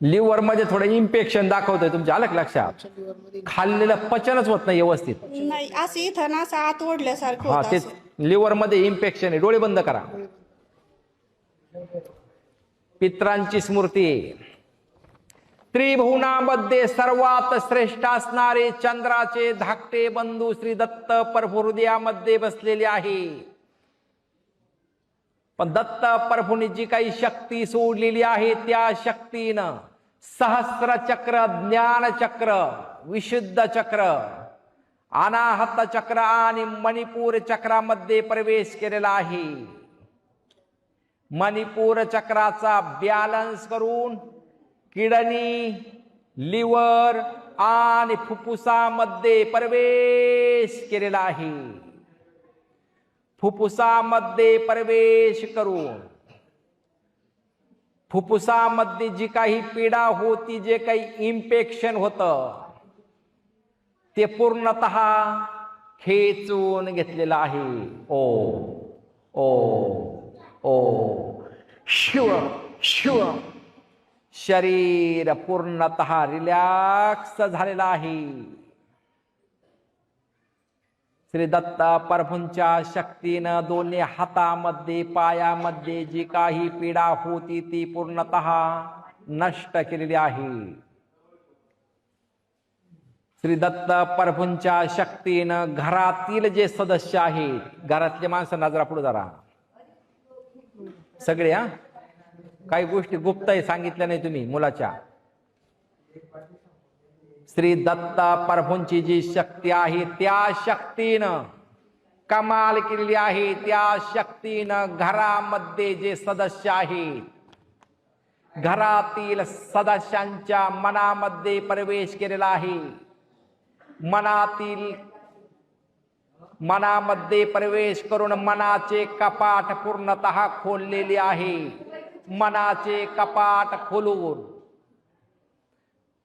Liver मध्ये थोडं infection दाखवतंय तुमच्या, आलं का लक्षात? खाल्लेलं पचनच होत नाही व्यवस्थित. नाही, असं इथं ना असं आत ओढल्यासारखं हा होतं तेच, असं. लिव्हर मध्ये इन्फेक्शन आहे. डोळे बंद करा. पित्रांची स्मृती. त्रिभुवनामध्ये सर्वात श्रेष्ठ असणारे चंद्राचे धाकटे बंधू श्री दत्त प्रभू हृदयामध्ये बसलेले आहे. पण दत्त प्रभूंनी जी काही शक्ती सोडलेली आहे त्या शक्तीनं सहस्र चक्र, ज्ञान चक्र, विशुद्ध चक्र, अनाहत चक्र आणि मणिपूर चक्रामध्ये प्रवेश केलेला आहे. मणिपूर चक्राचा बॅलन्स करून किडनी, लिव्हर आणि फुफ्फुसामध्ये प्रवेश केलेला आहे. फुफ्फुसामध्ये प्रवेश करून फुफ्फुसामध्ये जी काही पीडा होती, जे काही इन्फेक्शन होतं, ते पूर्णतः खेचून घेतलेलं आहे. ओ ओ ओ शिव शिव. शरीर पूर्णतः रिलॅक्स झालेलं आहे. श्री दत्त प्रभूंच्या शक्तीनं दोन्ही हातामध्ये, पायामध्ये जी काही पीडा होती ती पूर्णतः नष्ट केलेली आहे. श्री दत्त प्रभूंच्या शक्तीनं घरातील जे सदस्य आहेत, घरातले माणसं नजरा पुढे जरा सगळे, काही गोष्टी गुप्त आहे, सांगितल्या नाही तुम्ही मुलाच्या. श्री दत्त प्रभूंची जी शक्ती आहे त्या शक्तीनं कमाल केलेली आहे. त्या शक्तीनं घरामध्ये जे सदस्य आहेत, घरातील सदस्यांच्या मनामध्ये प्रवेश केलेला आहे. मनामध्ये प्रवेश करून मनाचे कपाट पूर्णतः खोललेले आहे. मनाचे कपाट खोलून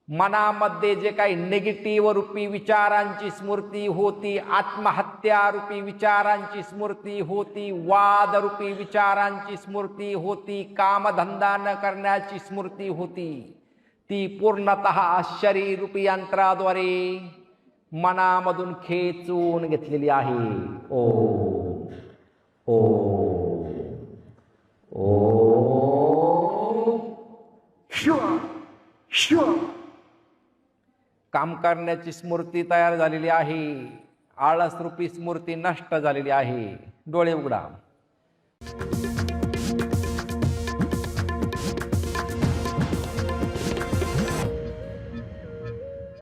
मनामध्ये जे काही निगेटिव्ह रूपी विचारांची स्मृती होती, आत्महत्या रूपी विचारांची स्मृती होती, वाद रूपी विचारांची स्मृती होती, कामधंदा न करण्याची स्मृती होती, ती पूर्णतः शरीर रूपी यंत्राद्वारे मनामधून खेचून घेतलेली आहे. ओ ओ ओ शिव शिव. काम करण्याची स्मृती तयार झालेली आहे. आळस रूपी स्मृती नष्ट झालेली आहे. डोळे उघडा.